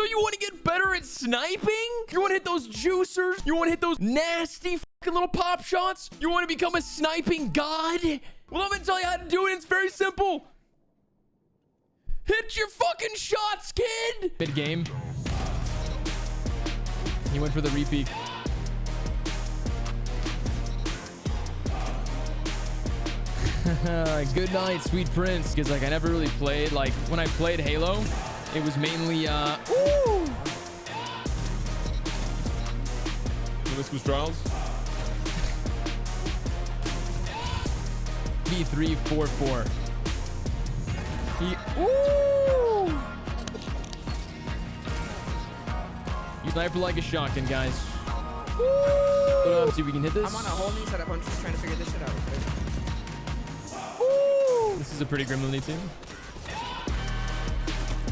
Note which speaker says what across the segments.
Speaker 1: you want to get better at sniping? You want to hit those juicers? You want to hit those nasty fucking little pop shots? You want to become a sniping god? Well, I'm going to tell you how to do it. It's very simple. Hit your fucking shots, kid. Mid game. He went for the repeat. Good night, sweet prince. Because like I never really played. Like when I played Halo, it was mainly
Speaker 2: Promiscuous Trials.
Speaker 1: B344. You sniper like a shotgun, guys. Let's see if we can hit this.
Speaker 3: I'm on a whole new setup. I'm just trying to figure this shit out.
Speaker 1: This is a pretty gremlin team.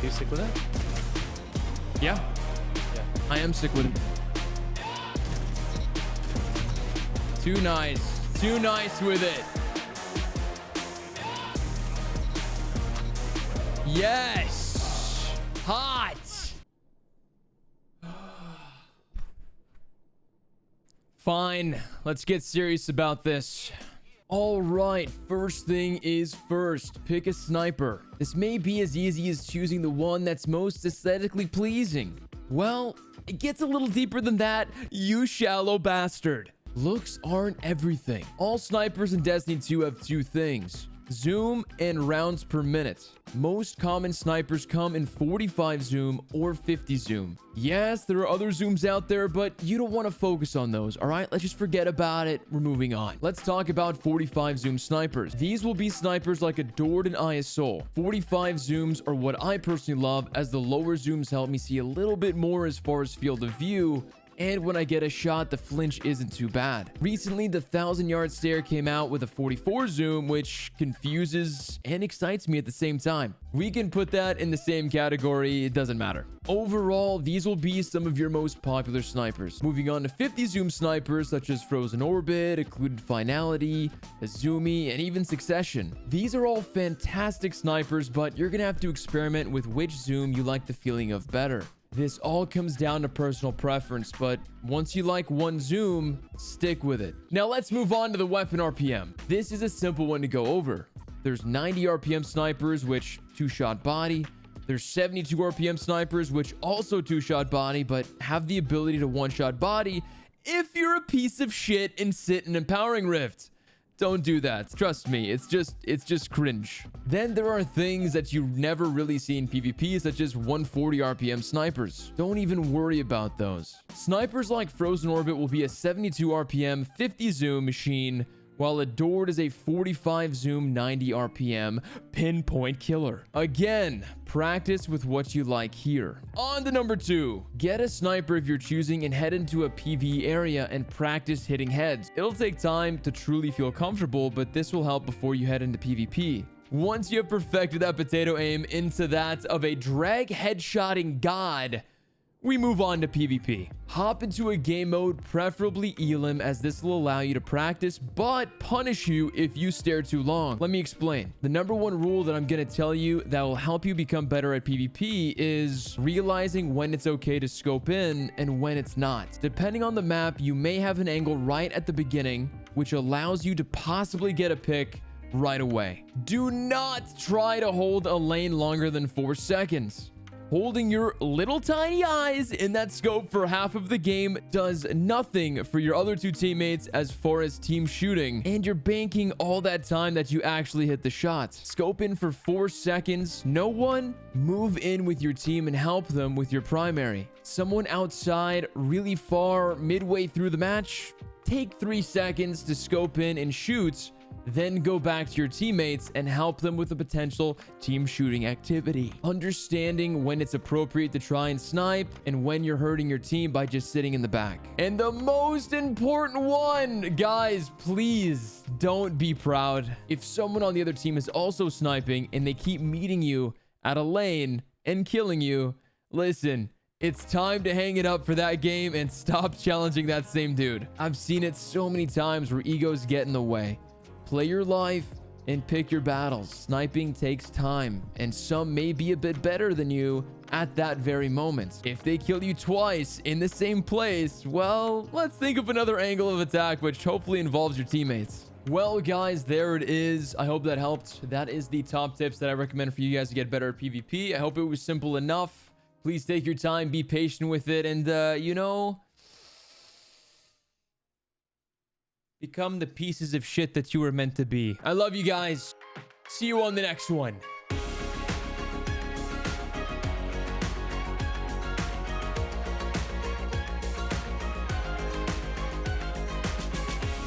Speaker 4: You stick with it?
Speaker 1: Yeah. I am sick with it. Too nice. Too nice with it. Yes. Hot. Fine. Let's get serious about this. All right, first thing is first, pick a sniper. This may be as easy as choosing the one that's most aesthetically pleasing. Well, it gets a little deeper than that, you shallow bastard. Looks aren't everything. All snipers in Destiny 2 have two things: zoom and rounds per minute. Most common snipers come in 45 zoom or 50 zoom. Yes, there are other zooms out there, but you don't want to focus on those, all right? Let's just forget about it. We're moving on. Let's talk about 45 zoom snipers. These will be snipers like Adored and ISO. 45 zooms are what I personally love, as the lower zooms help me see a little bit more as far as field of view, and when I get a shot, the flinch isn't too bad. Recently, the 1,000-yard stare came out with a 44 zoom, which confuses and excites me at the same time. We can put that in the same category, it doesn't matter. Overall, these will be some of your most popular snipers. Moving on to 50 zoom snipers such as Frozen Orbit, Occluded Finality, Azumi, and even Succession. These are all fantastic snipers, but you're gonna have to experiment with which zoom you like the feeling of better. This all comes down to personal preference, but once you like one zoom, stick with it. Now let's move on to the weapon RPM. This is a simple one to go over. There's 90 RPM snipers, which two-shot body. There's 72 RPM snipers, which also two-shot body, but have the ability to one-shot body if you're a piece of shit and sit in Empowering Rift. Don't do that. Trust me, it's just cringe. Then there are things that you never really see in PvP, such as 140 RPM snipers. Don't even worry about those. Snipers like Frozen Orbit will be a 72 RPM, 50 zoom machine, while Adored is a 45 zoom, 90 RPM pinpoint killer. Again, practice with what you like here. On to number 2. Get a sniper if you're choosing and head into a PvE area and practice hitting heads. It'll take time to truly feel comfortable, but this will help before you head into PvP. Once you have perfected that potato aim into that of a drag headshotting god, we move on to PvP. Hop into a game mode, preferably Elim, as this will allow you to practice, but punish you if you stare too long. Let me explain. The number one rule that I'm going to tell you that will help you become better at PvP is realizing when it's okay to scope in and when it's not. Depending on the map, you may have an angle right at the beginning, which allows you to possibly get a pick right away. Do not try to hold a lane longer than 4 seconds. Holding your little tiny eyes in that scope for half of the game does nothing for your other two teammates as far as team shooting, and you're banking all that time that you actually hit the shots. Scope in for 4 seconds, no one, move in with your team and help them with your primary. Someone outside really far midway through the match, take 3 seconds to scope in and shoot, then go back to your teammates and help them with a potential team shooting activity. Understanding when it's appropriate to try and snipe and when you're hurting your team by just sitting in the back. And the most important one, guys, please don't be proud. If someone on the other team is also sniping and they keep meeting you at a lane and killing you, listen, it's time to hang it up for that game and stop challenging that same dude. I've seen it so many times where egos get in the way. Play your life and pick your battles. Sniping takes time, and some may be a bit better than you at that very moment. If they kill you twice in the same place, well, let's think of another angle of attack, which hopefully involves your teammates. Well, guys, there it is. I hope that helped. That is the top tips that I recommend for you guys to get better at PvP. I hope it was simple enough. Please take your time, be patient with it, and, you know, become the pieces of shit that you were meant to be. I love you guys. See you on the next one.